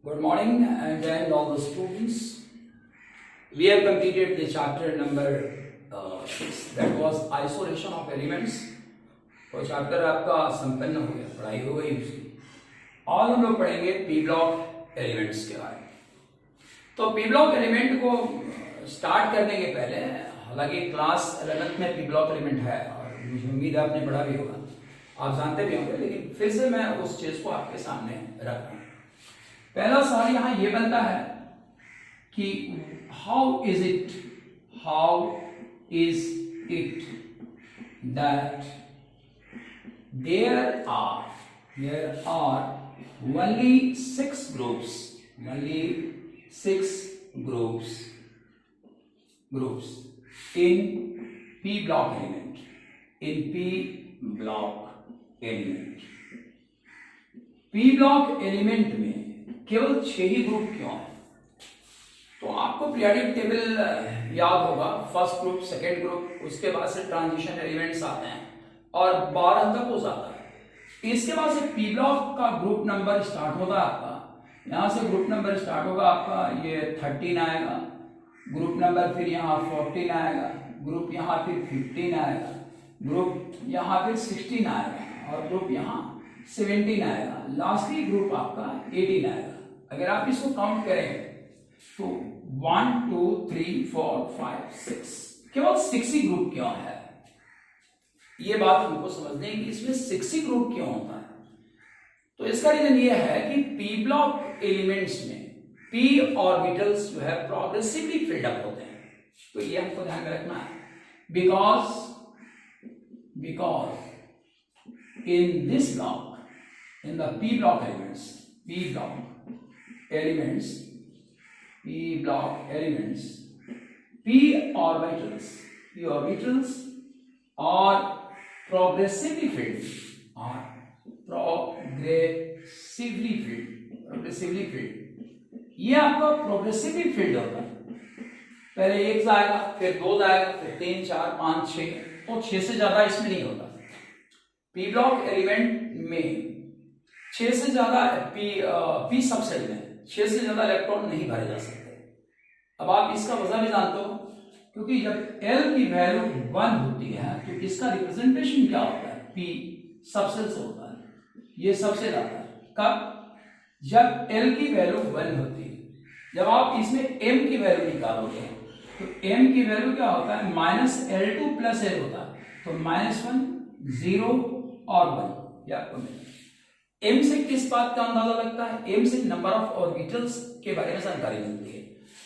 Good morning and all the students. We have completed the chapter number 6, that was isolation of elements. तो chapter आपका संपन्न हो गया, पढ़ाई हो गई उसकी। और हम लोग पढ़ेंगे पी ब्लॉक एलिमेंट्स के बारे में। तो पी ब्लॉक एलिमेंट को स्टार्ट करने के पहले, हालांकि क्लास 11th में पी ब्लॉक एलिमेंट है और मुझे उम्मीद है आपने पढ़ा भी होगा, आप जानते भी होंगे, लेकिन फिर से मैं उस चीज को आपके सामने रख रहा हूँ। पहला सवाल यहां ये बनता है कि how is it that there are only six groups in P block element. P block element में केवल 6 ही ग्रुप क्यों है? तो आपको पीरियोडिक टेबल याद होगा, फर्स्ट ग्रुप, सेकेंड ग्रुप, उसके बाद से ट्रांजिशन एलिमेंट्स आते हैं और 12 तक हो जाता है। इसके बाद से पी ब्लॉक का ग्रुप नंबर स्टार्ट होगा आपका, यहां से ग्रुप नंबर स्टार्ट होगा आपका, ये 13 आएगा, ग्रुप नंबर फिर यहाँ 14 आएगा, ग्रुप यहाँ फिर 15 आएगा, ग्रुप यहाँ फिर 16 आएगा और ग्रुप यहाँ 17 आएगा, लास्टली ग्रुप आपका 18 आएगा। अगर आप इसको काउंट करें तो 1 2 3 4 5 6, केवल 6 ही ग्रुप क्यों है? ये बात हमको समझने की, इसमें 6 ही ग्रुप क्यों होता है? तो इसका रीजन ये है कि पी ब्लॉक एलिमेंट्स में पी ऑर्बिटल्स जो है प्रोग्रेसिवली फिल्ड अप होते हैं। तो ये हमको ध्यान में रखना है, because in this block, in the P block elements, P orbitals are progressively filled, ये आपका प्रोग्रेसिवली फील्ड होता है। पहले 1 जाएगा, फिर 2 जाएगा, फिर 3 4 5 6, तो 6 से ज्यादा इसमें नहीं होता। पी ब्लॉक एलिमेंट में 6 से ज्यादा पी सबसेल में 6 से ज्यादा इलेक्ट्रॉन नहीं भरे जा सकते। अब आप इसका वजह भी जानते हो, क्योंकि जब L की वैल्यू 1 होती है तो इसका रिप्रेजेंटेशन क्या होता है? पी सबसेल से होता है, ये सबसेल आता है। कब? जब L की वैल्यू 1 होती है। जब आप इसमें M की वैल्यू निकालोगे तो M की वैल्यू क्या होता है? -L2 + L होता है, तो -1 0 और 1 ये आपको मिलेगा। M से किस बात का अंदाजा लगता है? M से नंबर ऑफ ऑर्बिटल्स के बारे में जानकारी मिलती है।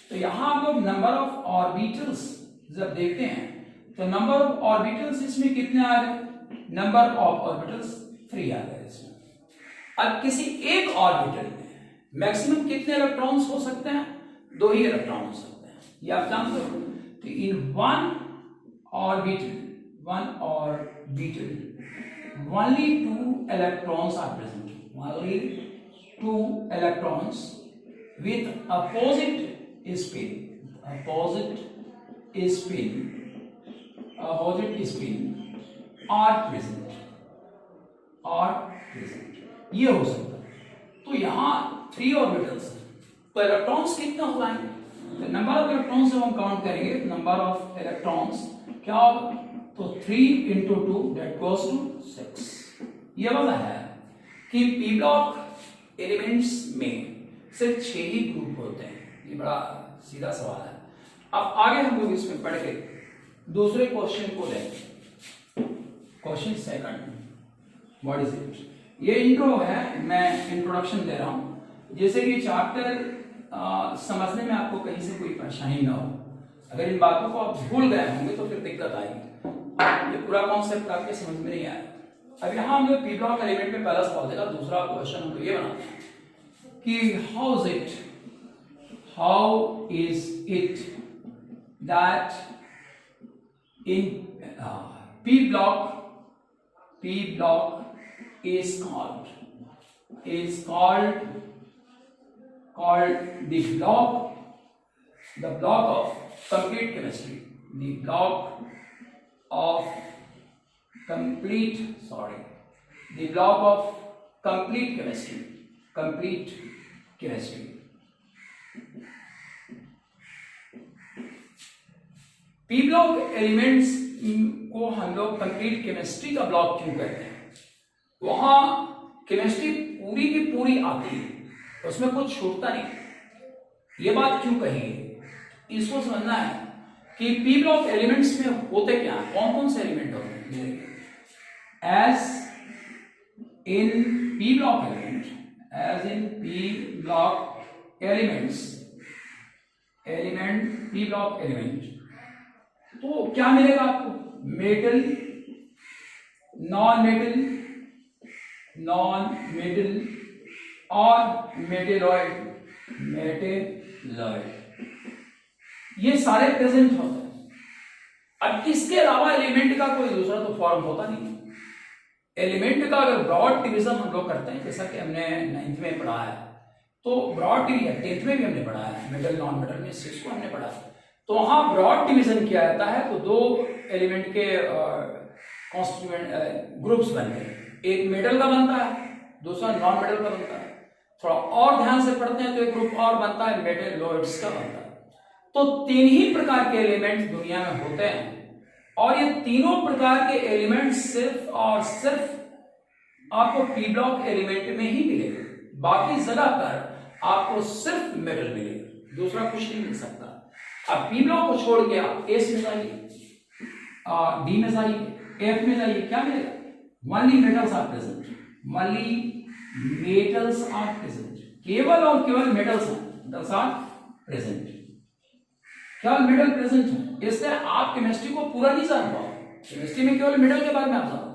तो यहां आप लोग नंबर ऑफ ऑर्बिटल्स जब देखते हैं तो नंबर ऑफ ऑर्बिटल्स इसमें कितने आ गए? नंबर ऑफ ऑर्बिटल्स 3 आ गए इसमें। अब किसी एक ऑर्बिटल में मैक्सिमम कितने इलेक्ट्रॉन्स हो सकते हैं? 2 ही इलेक्ट्रॉन हो सकते हैं, ये आप जानते हो। तो in one orbital only 2 electrons are present, only 2 electrons with opposite spin are present, ये हो सकता है। तो यहां 3 ऑर्बिटल्स, तो इलेक्ट्रॉन्स कितना हो जाएंगे? तो नंबर ऑफ इलेक्ट्रॉन्स जब हम काउंट करेंगे, नंबर ऑफ इलेक्ट्रॉन्स क्या होगा? तो 3 × 2 that goes to 6। ये वजह है कि पी ब्लॉक एलिमेंट्स में सिर्फ 6 ही ग्रुप होते हैं। ये बड़ा सीधा सवाल है। अब आगे हम लोग इसमें पढ़ के दूसरे क्वेश्चन को लेंगे। Question second, what is it? ये इंट्रो है, मैं इंट्रोडक्शन दे रहा हूं, जैसे कि चैप्टर समझने में आपको कहीं से कोई परेशानी ना हो। अगर इन बातों को आप भूल गए होंगे तो फिर दिक्कत आएगी, ये पूरा कॉन्सेप्ट आपके समझ में नहीं आया। अब यहां हम लोग पी ब्लॉक एलिमेंट में पहला सवाल देगा, दूसरा क्वेश्चन हम लोग ये बनाते हैं कि how is it that in P block is called the block of complete chemistry, the block of complete chemistry chemistry. P block elements को हम लोग कंप्लीट केमिस्ट्री का ब्लॉक क्यों कहते हैं? वहां केमिस्ट्री पूरी की पूरी आती है, उसमें कुछ छूटता नहीं। ये बात क्यों कही है? इसको समझना है कि पी ब्लॉक एलिमेंट्स में होते क्या है, कौन कौन से एलिमेंट होते हैं। As in P block element, as in P block elements, element P block element, तो क्या मिलेगा आपको? Metal, non metal, non metal और मेटेलॉइड, मेटेलॉइड, ये सारे प्रेजेंट होते हैं। अब इसके अलावा एलिमेंट का कोई दूसरा तो फॉर्म होता नहीं। एलिमेंट का अगर ब्रॉड डिवीजन हम लोग करते हैं, जैसा कि हमने 9th में पढ़ा है, तो ब्रॉड डिवीजन 10th में भी हमने पढ़ा है, मेटल नॉन मेटल में 6 को हमने पढ़ा है। तो वहां ब्रॉड डिवीजन किया जाता है तो दो एलिमेंट के कॉन्स्टिट्यूएंट ग्रुप्स बनते हैं, एक मेटल का बनता है, दूसरा नॉन मेटल का बनता है। थोड़ा और ध्यान से पढ़ते हैं तो एक ग्रुप और बनता है, मेटेलॉइड्स का बनता है। तो 3 ही प्रकार के एलिमेंट्स दुनिया में होते हैं और ये तीनों प्रकार के एलिमेंट्स सिर्फ और सिर्फ आपको पी ब्लॉक एलिमेंट में ही मिलेगा। बाकी जगह पर आपको सिर्फ मेटल मिलेगा, दूसरा कुछ नहीं मिल सकता। अब पी ब्लॉक को छोड़ के आप एस में जाइए, डी में जाइए, एफ में जाइए, क्या मिलेगा? Only metals are present, only metals are present, केवल और केवल मेटल्स आर प्रेजेंट, केवल मेटल प्रेजेंट है। इसलिए आप केमिस्ट्री को पूरा नहीं जान पाओ, केमिस्ट्री में केवल मेटल के बारे में आप जानो,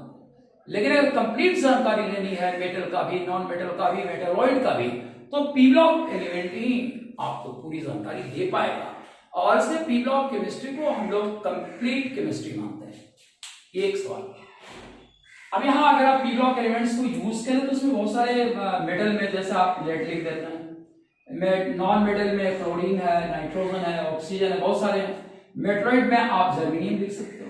लेकिन अगर कंप्लीट जानकारी लेनी है मेटल का भी, नॉन मेटल का भी, मेटेलॉइड का भी, तो पी ब्लॉक एलिमेंट ही आपको पूरी जानकारी दे पाएगा। और इसलिए पी ब्लॉक केमिस्ट्री को हम लोग कंप्लीट केमिस्ट्री मानते हैं। एक सवाल, अब यहाँ अगर आप पी ब्लॉक एलिमेंट्स को यूज करें तो उसमें बहुत सारे मेटल में, जैसे आप लेड लिख देते हैं, नॉन मेटल में फ्लोरीन है, नाइट्रोजन है, ऑक्सीजन है, बहुत सारे हैं। मेटलॉइड में आप जर्मेनियम लिख सकते हो।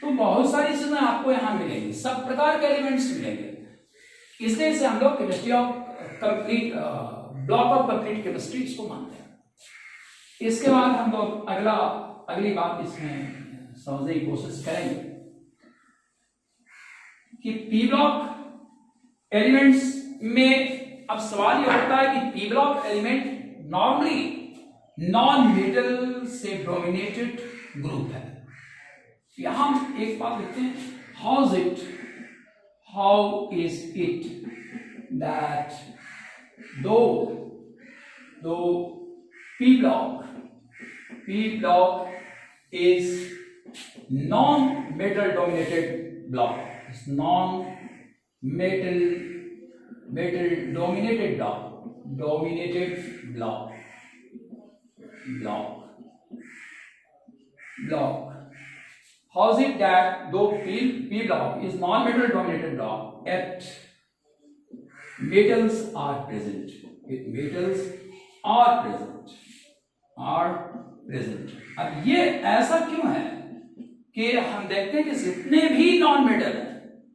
तो बहुत सारी चीजें आपको यहाँ मिलेंगी, सब प्रकार के एलिमेंट्स मिलेंगे। इसलिए इसे हम लोग chemistry of complete, block of complete chemistry इसको मानते हैं। इसके बाद हम लोग अगली बात इसमें समझने की कोशिश करेंगे कि पी ब्लॉक एलिमेंट्स में अब सवाल ये उठता है कि P block element normally non metal से डोमिनेटेड ग्रुप है। यहां हम एक बात लिखते हैं, हाउ इज इट दैट दो P block is non-metal dominated block. It's non-metal dominated block. How is it that though P block is non-metal dominated block, yet metals are present. Metals are present. अब ये ऐसा क्यों है कि हम देखते हैं कि जितने भी नॉन मेटल है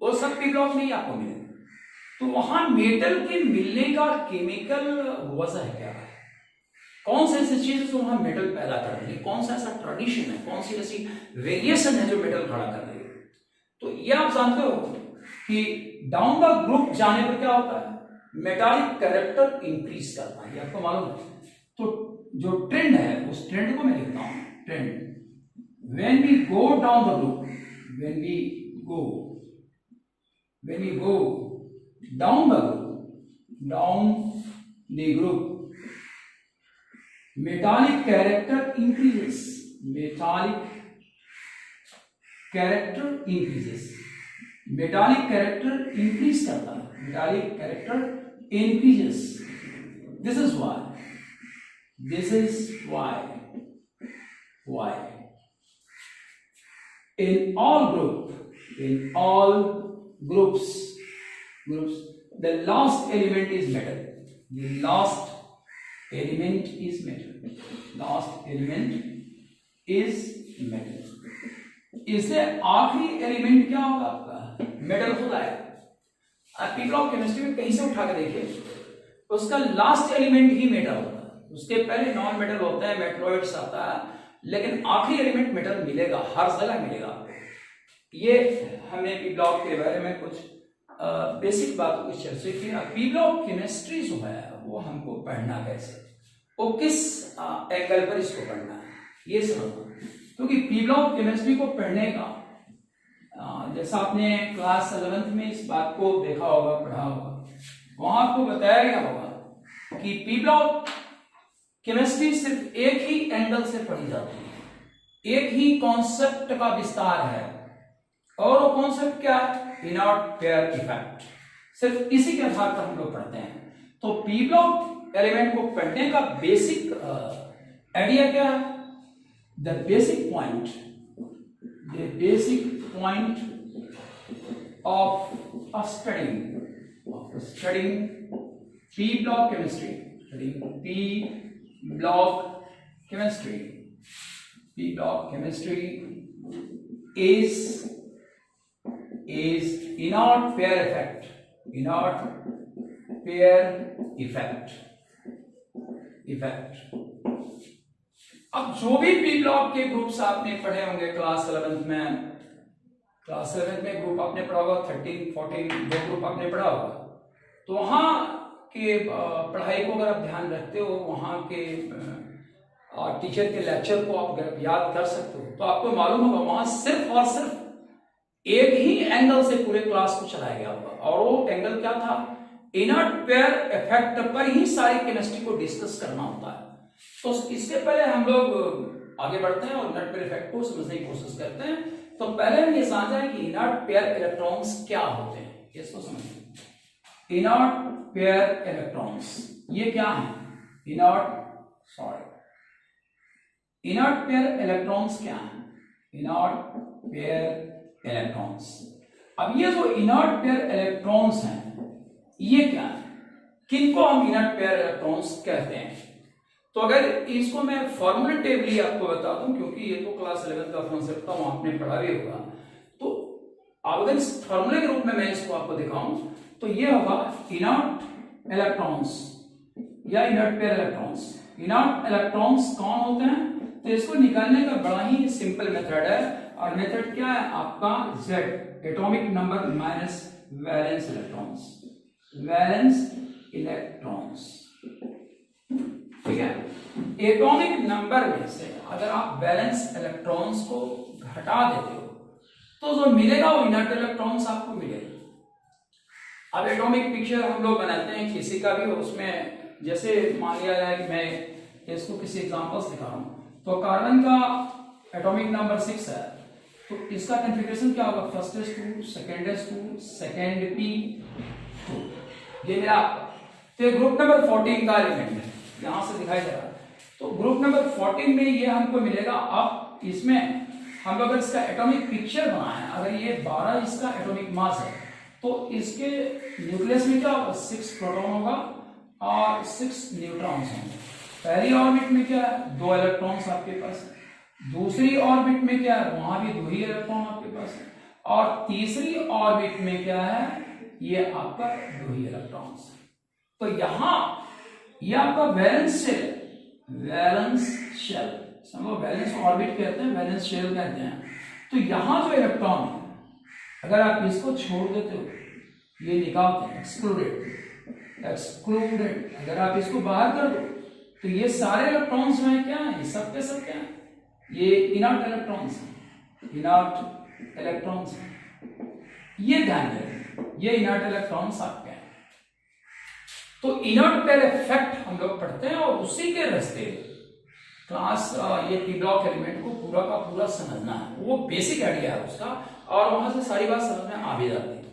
वो सब पी ब्लॉक में ही आपको मिलेंगे। तो वहां मेटल के मिलने का केमिकल वजह क्या है? कौन सी ऐसी चीज जो वहां मेटल पैदा कर रही है? कौन सा ऐसा ट्रेडिशन है, कौन सी ऐसी वेरिएशन है जो मेटल खड़ा कर रही है? तो ये आप जानते हो कि डाउन द ग्रुप जाने पर क्या होता है, मेटालिक कैरेक्टर इंक्रीज करता है, ये आपको मालूम है। तो जो ट्रेंड है उस ट्रेंड को मैं लिखता हूं, trend when we go down the group, when we go down the group, metallic character increases, metallic character increase करता है, metallic character increases. This is why in all groups the last element is metal. इससे आखिरी element क्या होगा आपका? Metal खुद आएगा। आप पी ब्लॉक केमिस्ट्री में कहीं से उठा के देखिए, उसका लास्ट एलिमेंट ही मेटल होता है, उसके पहले नॉन मेटल होते हैं, मेटलॉइड्स आता है, लेकिन आखिरी एलिमेंट मेटल मिलेगा, हर जगह मिलेगा। ये हमने पी ब्लॉक के बारे में कुछ बेसिक बातों की चर्चा की। पी ब्लॉक केमिस्ट्री जो है वो हमको पढ़ना कैसे, वो किस एंगल पर इसको पढ़ना है, ये समझना। क्योंकि पी ब्लॉक केमिस्ट्री को पढ़ने का जैसा आपने क्लास 11th में इस बात को देखा होगा, पढ़ा होगा, वहां आपको बताया गया होगा कि पी ब्लॉक केमिस्ट्री सिर्फ एक ही एंगल से पढ़ी जाती है, एक ही कॉन्सेप्ट का विस्तार है, और वो कॉन्सेप्ट क्या है? Inert pair effect. सिर्फ इसी के आधार पर हम लोग पढ़ते हैं। तो पी ब्लॉक एलिमेंट को पढ़ने का बेसिक आइडिया क्या है? The basic point of studying P block chemistry, is inert pair effect। अब जो भी पी ब्लॉक के ग्रुप्स आपने पढ़े होंगे क्लास 11th में ग्रुप आपने पढ़ा होगा, 13, 14 दो ग्रुप आपने पढ़ा होगा। तो वहां के पढ़ाई को अगर आप ध्यान रखते हो, वहां के टीचर के लेक्चर को आप अगर याद कर सकते हो, तो आपको मालूम होगा वहां सिर्फ और सिर्फ एक ही एंगल से पूरे क्लास को चलाया गया होगा, और वो एंगल क्या था? इनर्ट पेयर इफेक्ट पर ही सारी केमिस्ट्री को डिस्कस करना होता है। तो इसके पहले हम लोग आगे बढ़ते हैं और इनर्ट पेयर इफेक्ट को समझने की कोशिश करते हैं। तो पहले हम ये समझा है कि इनर्ट पेयर इलेक्ट्रॉन्स क्या होते हैं, इसको समझिए। इनर्ट पेयर इलेक्ट्रॉन्स ये क्या है? इनर्ट पेयर इलेक्ट्रॉन्स क्या है? Inert pair electrons. अब ये जो इनर्ट पेयर इलेक्ट्रॉन्स हैं, ये क्या है? किनको हम इनर्ट पेयर इलेक्ट्रॉन्स कहते हैं? तो अगर इसको मैं फॉर्मुलेटिवली आपको बता दूं, क्योंकि ये तो क्लास 11 का कॉन्सेप्ट था, वहां आपने पढ़ा भी होगा, तो अगर इस फॉर्मूले के रूप में मैं इसको आपको दिखाऊं तो ये होगा इनर्ट इलेक्ट्रॉन्स या inert pair electrons. Inert electrons कौन होते हैं? तो इसको निकालने का बड़ा ही सिंपल मेथड है, और मेथड क्या है आपका? Z, atomic number minus valence electrons. ठीक है, एटॉमिक नंबर में से अगर आप वैलेंस इलेक्ट्रॉन्स को घटा देते हो तो जो मिलेगा वो इनर्ट इलेक्ट्रॉन्स आपको मिलेगा। अब एटॉमिक पिक्चर हम लोग बनाते हैं किसी का भी, उसमें जैसे मान लिया जाए कि मैं इसको किसी एग्जांपल से दिखा रहा हूं, तो कार्बन का एटॉमिक नंबर 6 है, तो इसका कॉन्फ़िगरेशन क्या होगा? First s2, second s2, second p2, ये मेरा। तो ग्रुप नंबर 14 का एलिमेंट है, यहां से दिखाई दे रहा है। तो ग्रुप नंबर 14 में ये हमको मिलेगा। अब इसमें हम लोग अगर इसका एटॉमिक पिक्चर बनाए, अगर ये 12 इसका एटॉमिक मास है, तो इसके न्यूक्लियस में क्या होगा? 6 प्रोटॉन होगा और 6 न्यूट्रॉन्स होंगे। पहली ऑर्बिट में क्या है? 2 इलेक्ट्रॉन्स आपके पास है। दूसरी ऑर्बिट में क्या है? वहां भी 2 ही इलेक्ट्रॉन आपके पास है। और तीसरी ऑर्बिट में क्या है? ये आपका 2 ही इलेक्ट्रॉन्स। तो यहां ये आपका वैलेंस शेल, समझो वैलेंस ऑर्बिट कहते हैं, वैलेंस शेल कहते हैं। तो यहां जो इलेक्ट्रॉन है, अगर आप इसको छोड़ देते हो, ये निकालते हैं, एक्सक्लूडेड, अगर आप इसको बाहर कर दो तो ये सारे इलेक्ट्रॉन्स में क्या है? सब के सब क्या है? ये इनर्ट इलेक्ट्रॉन्स हैं। ये ध्यान रखें, ये इनर्ट इलेक्ट्रॉन्स आपके हैं। तो इनर्ट पेयर इफेक्ट हम लोग पढ़ते हैं, और उसी के रास्ते क्लास ये पी ब्लॉक एलिमेंट को पूरा का पूरा समझना है, वो बेसिक आइडिया है उसका, और वहां से सारी बात समझ में आ भी जाती है।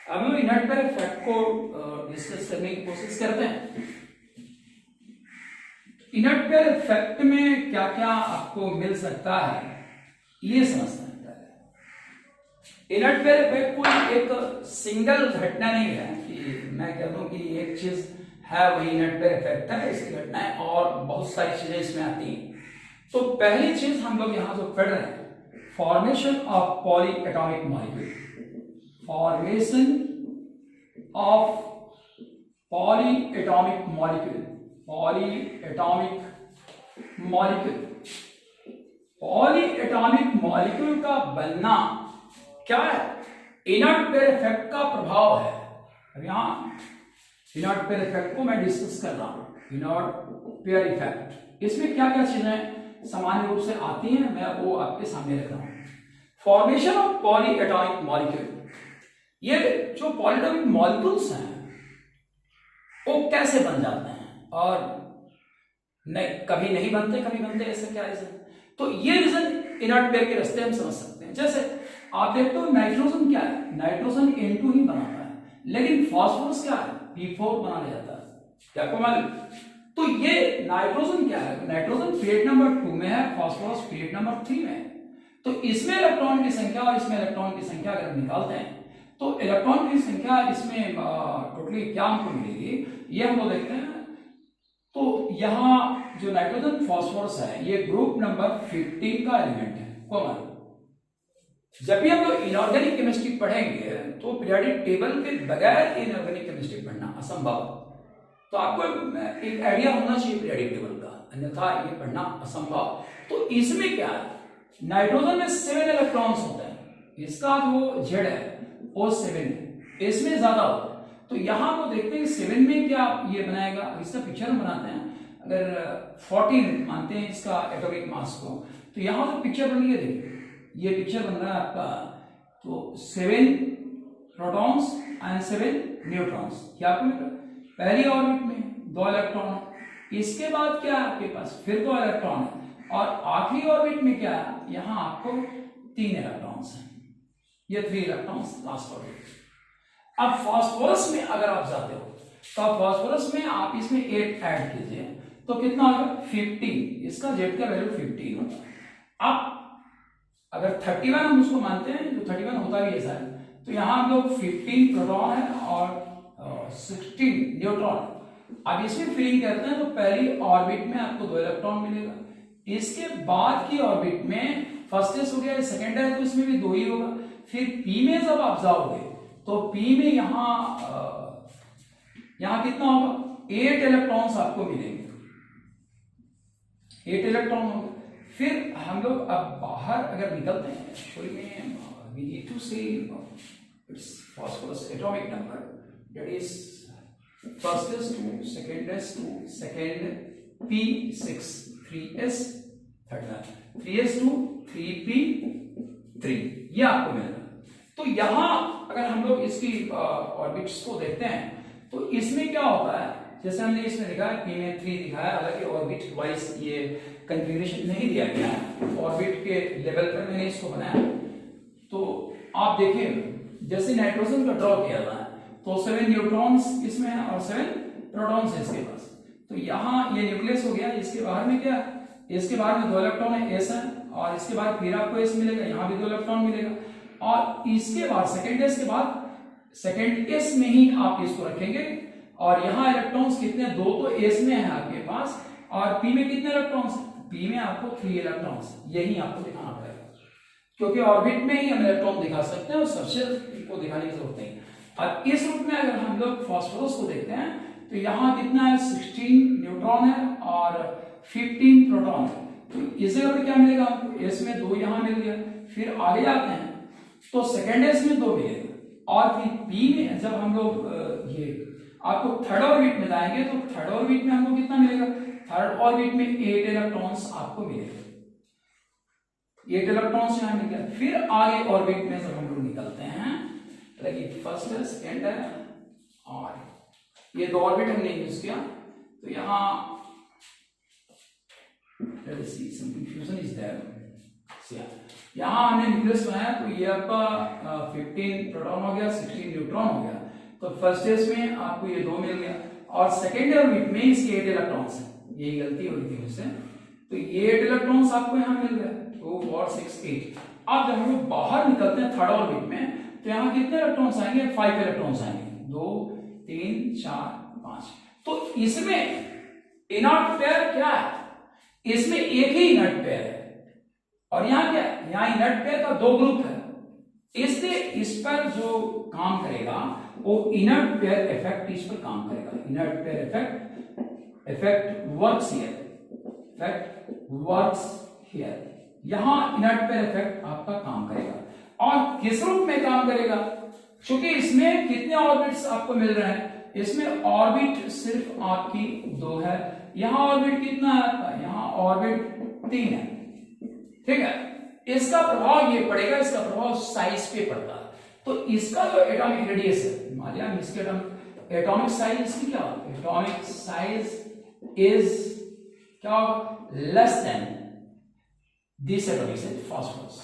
अब हम इनर्ट पेयर इफेक्ट को डिस्कस करने की कोशिश करते हैं। इनर्ट पेयर इफेक्ट में क्या क्या आपको मिल सकता है, ये समझना है। इनर्ट पेयर इफेक्ट कोई एक सिंगल घटना नहीं है कि मैं कहता हूं कि एक चीज है वही इनर्ट पेयर इफेक्ट है, इसकी घटनाएं और बहुत सारी चीजें इसमें आती हैं। तो पहली चीज हम लोग यहां जो पढ़ रहे हैं, formation of poly atomic molecule, formation of poly atomic molecule, poly atomic molecule, poly atomic molecule का बनना क्या है? इनर्ट पेयर इफेक्ट का प्रभाव है। अब यहां इनर्ट पेयर इफेक्ट को मैं डिस्कस कर रहा हूं। इनर्ट पेयर इफेक्ट, इसमें क्या क्या चीजें सामान्य रूप से आती हैं, मैं वो आपके सामने रख रहा हूं। Formation of poly atomic molecule, ये जो पॉली एटॉमिक मॉलिक्यूल्स हैं वो कैसे बन जाते हैं और नहीं, कभी नहीं बनते कभी बनते, ऐसे क्या रीजन? तो ये रीजन इनर्ट पेयर के रास्ते हम समझ सकते हैं। जैसे आप देखते हो नाइट्रोजन क्या है, नाइट्रोजन N2 ही बनाता है, लेकिन फास्फोरस क्या है, P4 बना ले जाता है। क्या आपको मालूम? तो ये नाइट्रोजन क्या है, नाइट्रोजन पेट नंबर 2 में है, फास्फोरस पेट नंबर 3 में है। तो इसमें इलेक्ट्रॉन की संख्या और इसमें इलेक्ट्रॉन की संख्या अगर हम निकालते हैं तो इलेक्ट्रॉन की संख्या इसमें टोटली क्या हमको मिलेगी, ये हम लोग देखते हैं। तो यहाँ जो नाइट्रोजन फास्फोरस है ये ग्रुप नंबर 15 का एलिमेंट है, कॉमन। जब भी हम लोग इनऑर्गेनिक केमिस्ट्री पढ़ेंगे तो पीरियोडिक टेबल के बगैर इनऑर्गेनिक केमिस्ट्री पढ़ना असंभव। तो आपको एक आइडिया होना चाहिए पीरियोडिक टेबल का, अन्यथा ये पढ़ना असंभव। तो इसमें क्या है, नाइट्रोजन में 7 इलेक्ट्रॉन्स होते हैं, इसका जो जेड है वो 7 है, इसमें ज्यादा होता है। तो यहां को देखते हैं 7 में क्या ये बनाएगा, इसका पिक्चर हम बनाते हैं। अगर 14 मानते हैं इसका एटॉमिक मास को, तो यहां तो पिक्चर बन गया, देखिए ये पिक्चर बन रहा है आपका। तो 7 प्रोटॉन्स एंड 7 न्यूट्रॉन्स, क्या आपको पहली ऑर्बिट में 2 इलेक्ट्रॉन है, इसके बाद क्या है आपके पास फिर 2 इलेक्ट्रॉन है, और आखिरी ऑर्बिट में क्या है, यहां आपको 3 इलेक्ट्रॉन्स हैं, ये 3 इलेक्ट्रॉन्स लास्ट ऑर्बिट। अब फास्फोरस में अगर आप जाते हो तो फास्फोरस में आप इसमें 8 ऐड कीजिए तो कितना होगा 15, इसका जेड का वैल्यू 15 होगा। अब अगर 31 हम उसको मानते हैं, जो 31 होता भी है शायद, तो यहां हम लोग 15 प्रोटॉन है और 16 न्यूट्रॉन। अब इसमें फिलिंग करते हैं तो पहली ऑर्बिट में आपको 2 इलेक्ट्रॉन मिलेगा, इसके बाद की ऑर्बिट में फर्स्ट एस हो गया, सेकेंड है तो इसमें भी 2 ही होगा। फिर पी में जब आप जाओगे तो पी में यहां कितना होगा, 8 इलेक्ट्रॉन्स आपको मिलेंगे, 8 इलेक्ट्रॉन होगा। फिर हम लोग अब बाहर अगर निकलते हैं, एक्चुअली में we need to see it's phosphorus atomic number, that is first S 2, second S 2, second P6, 3s, third 3s2, 3p3, ये आपको मिलेगा। तो यहां अगर हम लोग इसकी ऑर्बिट्स को देखते हैं तो इसमें क्या होता है, जैसे हमने इसमें लिखा है P में 3 दिखाया, हालांकि ऑर्बिट वाइज ये कंफिगरेशन नहीं दिया गया है, ऑर्बिट के लेवल पर मैंने इसको बनाया। तो आप देखिए जैसे नाइट्रोजन का ड्रॉ किया था तो 7 न्यूट्रॉन्स इसमें है और 7 प्रोटॉन्स है इसके पास। तो यहाँ ये न्यूक्लियस हो गया, इसके बाहर में क्या, इसके बाहर में 2 इलेक्ट्रॉन है, s है, और इसके बाद फिर आपको s मिलेगा, यहाँ भी 2 इलेक्ट्रॉन मिलेगा, और इसके बाद सेकेंड s के बाद सेकेंड s में ही आप इसको रखेंगे, और यहाँ इलेक्ट्रॉन्स कितने, 2 तो s में है आपके पास, और p में कितने इलेक्ट्रॉन्स है, p में आपको 3 इलेक्ट्रॉन्स, यही आपको दिखाना पड़ेगा, क्योंकि ऑर्बिट में ही हम इलेक्ट्रॉन दिखा सकते हैं और सबसे को दिखाने की जरूरत नहीं। अब इस रूप में अगर हम लोग फास्फोरस को देखते हैं तो यहाँ कितना है, 16 न्यूट्रॉन है और 15 प्रोटॉन है। तो इस जगह पे क्या मिलेगा आपको, s में 2 यहाँ मिल गया। फिर आगे आते हैं तो सेकेंड s में 2 मिलेगा, और फिर p में जब हम लोग ये आपको थर्ड ऑर्बिट में जाएंगे तो थर्ड ऑर्बिट में हमको कितना मिलेगा, थर्ड ऑर्बिट में 8 इलेक्ट्रॉन्स आपको मिलेगा, 8 इलेक्ट्रॉन्स यहाँ मिल गया। फिर आगे ऑर्बिट में जब हम लोग निकलते हैं, फर्स्ट है, सेकेंड है, और ये 2 ऑर्बिट हमने यूज किया, तो यहाँ कंफ्यूजन इज देयर, यहाँ हमने न्यूक्लियस बनाया तो ये आपका 15 प्रोटॉन हो गया, 16 न्यूट्रॉन हो गया। तो फर्स्ट केस में आपको ये 2 मिल गया, और सेकेंड ऑर्बिट में इसके 8 इलेक्ट्रॉन्स है, यही गलती हो रही थी मुझसे, तो ये 8 इलेक्ट्रॉन्स आपको यहाँ मिल गए, 2 4 6 8। अब जब हम लोग बाहर निकलते हैं थर्ड ऑर्बिट में तो यहाँ कितने इलेक्ट्रॉन्स आएंगे, 5 इलेक्ट्रॉन्स आएंगे, 2 3 4 5। तो इसमें इनर्ट पेयर क्या है, इसमें एक ही इनर्ट पेयर है, और यहाँ क्या है, यहाँ इनर्ट पेयर का 2 ग्रुप है, इसलिए इस पर जो काम करेगा वो इनर्ट पेयर इफेक्ट इस पर काम करेगा। Inert pair effect works here, यहां इनर्ट पेयर इफेक्ट आपका काम करेगा। और किस रूप में काम करेगा? क्योंकि इसमें कितने ऑर्बिट्स आपको मिल रहे हैं, इसमें ऑर्बिट सिर्फ आपकी 2 है, यहां ऑर्बिट कितना है आपका, यहां ऑर्बिट 3 है। ठीक है, इसका प्रभाव ये पड़ेगा, इसका प्रभाव साइज पे पड़ता है। तो इसका जो एटॉमिक रेडियस है, मान लिया हम इसके एटॉमिक साइज, इसकी क्या, एटॉमिक साइज इज क्या होगा, less than this atomic size phosphorus,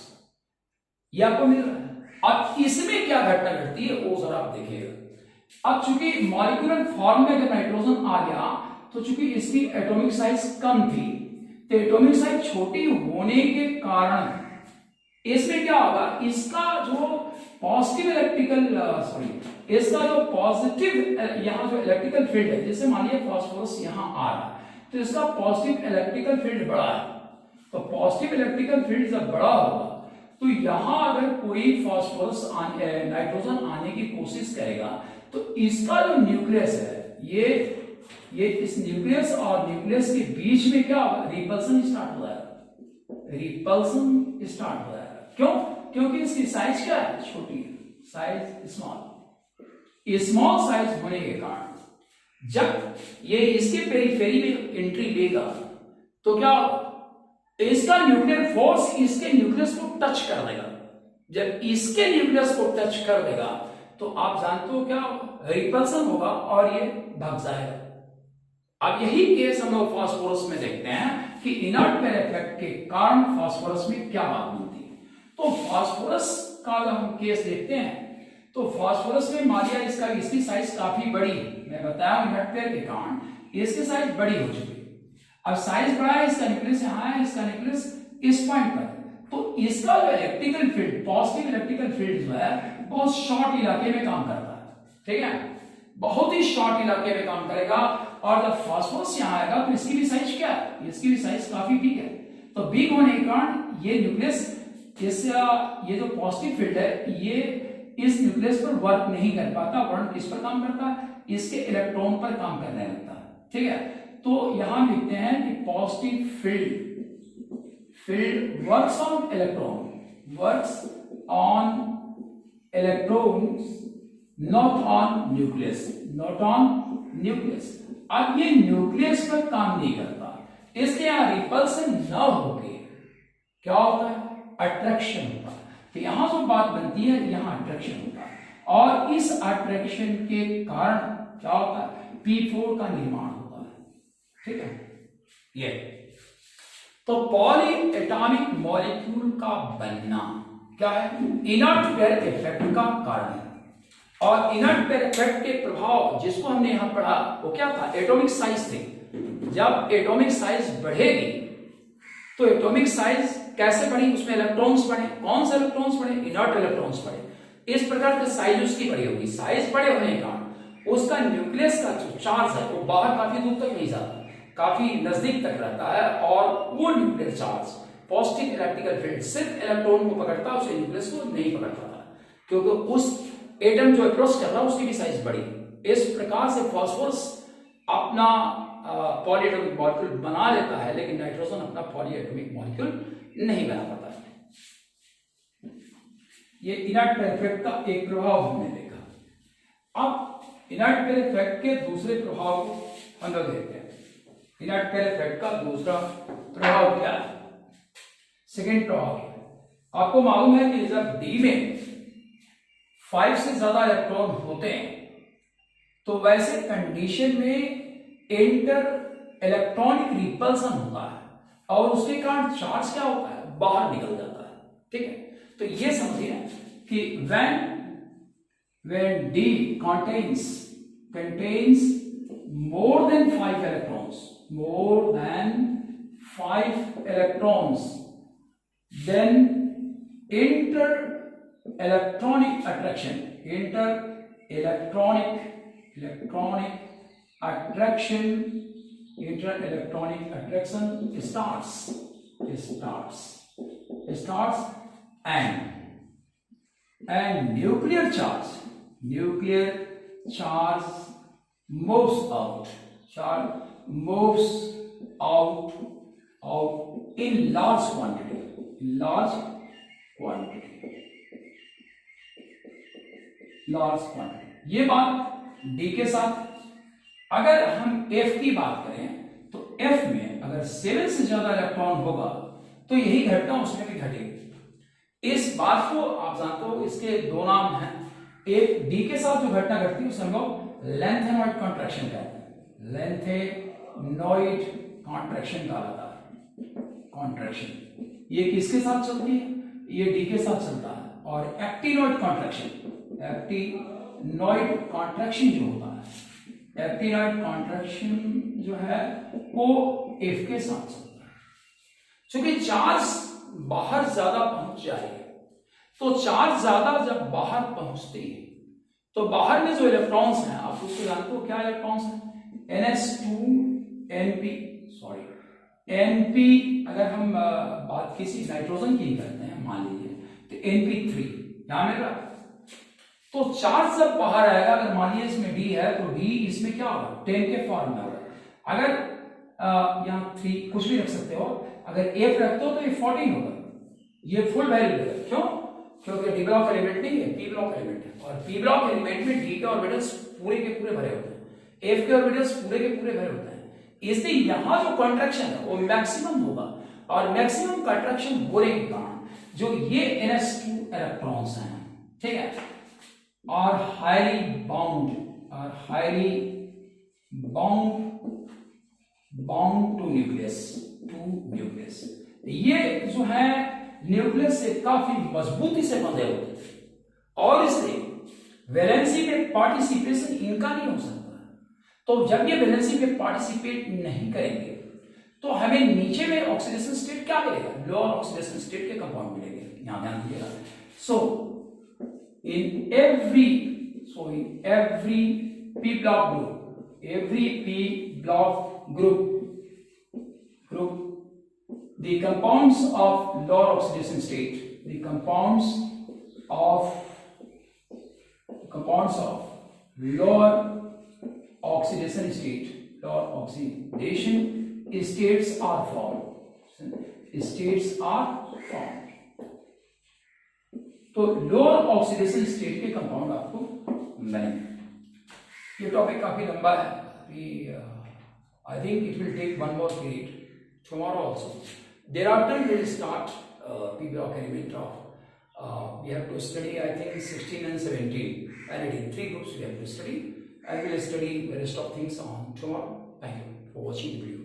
ये आपको मिल रहा है। अब इसमें क्या घटना घटती है वो जरा आप देखिएगा। अब चूंकि मॉलिक्यूलर फॉर्म में अगर नाइट्रोजन आ गया तो चूंकि इसकी एटॉमिक साइज कम थी, तो एटॉमिक साइज छोटी होने के कारण इसमें क्या होगा, इसका जो पॉजिटिव इलेक्ट्रिकल इसका जो पॉजिटिव यहां जो इलेक्ट्रिकल फील्ड है, जैसे मान लिया फास्फोरस यहां आ रहा है तो इसका पॉजिटिव इलेक्ट्रिकल फील्ड बड़ा है, तो पॉजिटिव इलेक्ट्रिकल फील्ड जब बड़ा होगा तो यहां अगर कोई फास्फोरस नाइट्रोजन आने की कोशिश करेगा तो इसका जो न्यूक्लियस है, ये इस न्यूक्लियस और न्यूक्लियस के बीच में क्या होगा, रिपल्सन स्टार्ट हो जाएगा, रिपल्सन स्टार्ट हो जाएगा। क्यों? क्योंकि इसकी साइज क्या है, छोटी है, साइज स्मॉल। स्मॉल साइज होने के कारण जब ये इसके पेरिफेरी में एंट्री लेगा तो क्या होगा, इसका न्यूक्लियर फोर्स इसके न्यूक्लियस को टच कर देगा। जब इसके न्यूक्लियस को टच कर देगा तो आप जानते हो क्या होगा, रिपल्सन होगा और ये भाग जाएगा। अब यही केस हम लोग फास्फोरस में देखते हैं कि इनर्ट पेयर इफेक्ट के कारण फास्फोरस में क्या बात होती है। तो फास्फोरस का अगर हम केस देखते हैं तो फास्फोरस में मान लिया इसकी साइज काफी बड़ी है, मैं बताया इनर्ट पेयर के कारण इसकी साइज बड़ी हो चुकी है। अब साइज बड़ा है, इसका न्यूक्लियस यहां है, इसका न्यूक्लियस इस पॉइंट पर, तो इसका जो electrical field, positive electrical field जो है बहुत शॉर्ट इलाके में काम करता है। ठीक है, बहुत ही शॉर्ट इलाके में काम करेगा। और जब फास्फोरस यहां आएगा तो इसकी भी साइज क्या है, इसकी भी साइज काफी बिग है। तो बिग होने के कारण ये न्यूक्लियस ये जो पॉजिटिव फील्ड है ये इस न्यूक्लियस पर वर्क नहीं कर पाता, वरन किस पर काम करता है, इसके इलेक्ट्रॉन पर काम करने लगता है। ठीक है, तो यहां लिखते हैं कि positive field works on electrons not on nucleus. अब ये न्यूक्लियस पर काम नहीं करता, इसलिए यहां रिपल्सन न होके क्या होता है, अट्रैक्शन होता है। तो यहां जो बात बनती है, यहां अट्रैक्शन होता है और इस अट्रैक्शन के कारण क्या होता है, P4 का निर्माण होता है। ठीक है, ये तो पॉली एटॉमिक मॉलिक्यूल का बनना क्या है, इनर्ट पेयर इफेक्ट का कारण है। और इनर्ट पेयर इफेक्ट के प्रभाव जिसको हमने यहां पढ़ा वो क्या था, एटॉमिक साइज थे। जब एटॉमिक साइज बढ़ेगी तो एटॉमिक साइज कैसे बढ़ी, उसमें इलेक्ट्रॉन्स बढ़े, कौन से इलेक्ट्रॉन्स बढ़े, इनर्ट इलेक्ट्रॉन्स बढ़े। इस प्रकार का साइज उसकी बड़ी होगी। साइज बड़े होने के कारण उसका न्यूक्लियस का जो चार्ज है वो बाहर काफी दूर तक नहीं जाता, काफी नजदीक तक रहता है और वो nuclear charge positive electrical field सिर्फ इलेक्ट्रॉन को पकड़ता है, उसे न्यूक्लियस को नहीं पकड़ पाता, क्योंकि उस एटम जो अप्रोच कर रहा है उसकी भी साइज बड़ी। इस प्रकार से फास्फोरस अपना पॉलीएटॉमिक मॉलिक्यूल बना लेता है, लेकिन नाइट्रोजन अपना पॉलीएटॉमिक मॉलिक्यूल नहीं बना पाता है। ये इनर्ट पेयर इफेक्ट का एक प्रभाव हमने देखा। अब इनर्ट पेयर इफेक्ट के दूसरे प्रभाव को हम लोग देखते हैं। इनर्ट पेयर इफेक्ट का दूसरा प्रभाव क्या है, सेकेंड प्रभाव क्या है। आपको मालूम है कि जब डी में 5 से ज्यादा इलेक्ट्रॉन होते हैं तो वैसे कंडीशन में इंटर इलेक्ट्रॉनिक रिपल्सन होता है और उसके कारण चार्ज क्या होता है, बाहर निकल जाता है। ठीक है, तो ये समझिए कि when D contains more than 5 electrons, then inter-electronic attraction starts and and nuclear charge moves out in large quantity ये बात डी के साथ। अगर हम एफ की बात करें तो एफ में अगर 7 से ज्यादा इलेक्ट्रॉन होगा तो यही घटना उसमें भी घटेगी। इस बात को आप जानते हो, इसके दो नाम हैं। एक डी के साथ जो घटना घटती है उसे हम लोग लेंथेनॉइड कॉन्ट्रैक्शन कहते हैं, लेंथेनॉइड कॉन्ट्रैक्शन कहलाता है। कॉन्ट्रैक्शन ये किसके साथ चलती है? ये डी के साथ चलता है। और एक्टिनॉइड कॉन्ट्रैक्शन जो होता है, एक्टिनॉइड कॉन्ट्रैक्शन जो है वो एफ के साथ चलता है। क्योंकि चार्ज बाहर ज्यादा पहुंच जाएगी, तो चार्ज ज्यादा जब बाहर पहुंचती है तो बाहर में जो इलेक्ट्रॉन्स हैं, आप उसको जानते हो क्या इलेक्ट्रॉन्स हैं? Np। अगर हम बात किसी नाइट्रोजन की करते हैं, मान लीजिए तो Np3 यहां मिल रहा है। तो चार्ज जब बाहर आएगा, अगर मान लीजिए इसमें डी है तो डी इसमें क्या होगा? 10 के फॉर्म में होगा। अगर यहाँ 3 कुछ भी रख सकते हो, अगर एफ रखते हो तो ये 14 होगा। ये फुल वैल्यू है। क्यों? क्योंकि डी ब्लॉक एलिमेंट नहीं है, पी ब्लॉक एलिमेंट है। और पी ब्लॉक एलिमेंट में डी के ऑर्बिटल्स पूरे के पूरे भरे होते हैं, एफ के ऑर्बिटल्स पूरे के पूरे भरे होते हैं। इसलिए यहां जो कॉन्ट्रैक्शन है वो मैक्सिमम होगा, और मैक्सिमम कॉन्ट्रैक्शन होने के कारण जो ये NH2 इलेक्ट्रॉन्स हैं, ठीक है, और हाईली बाउंड टू न्यूक्लियस। ये जो है न्यूक्लियस से काफी मजबूती से बंधे होते हैं, और इसलिए वैलेंसी में पार्टिसिपेशन इनका नहीं हो सकता। तो जब ये वैलेंसी में पार्टिसिपेट नहीं करेंगे तो हमें नीचे में ऑक्सीडेशन स्टेट क्या मिलेगा? लोअर ऑक्सीडेशन स्टेट के कंपाउंड मिलेंगे। यहां ध्यान दीजिएगा। सो in every p block group the compounds of lower oxidation state, the compounds of lower oxidation states are formed. तो लोअर ऑक्सीडेशन स्टेट के कंपाउंड आपको मिलेंगे। ये टॉपिक काफी लंबा है, I think it will take one more period tomorrow also. thereafter we will start p block element of we have to study, I think 16 and 17 and 18, 3 groups we have to study. I will study the rest of things on tomorrow. Thank you for watching the video.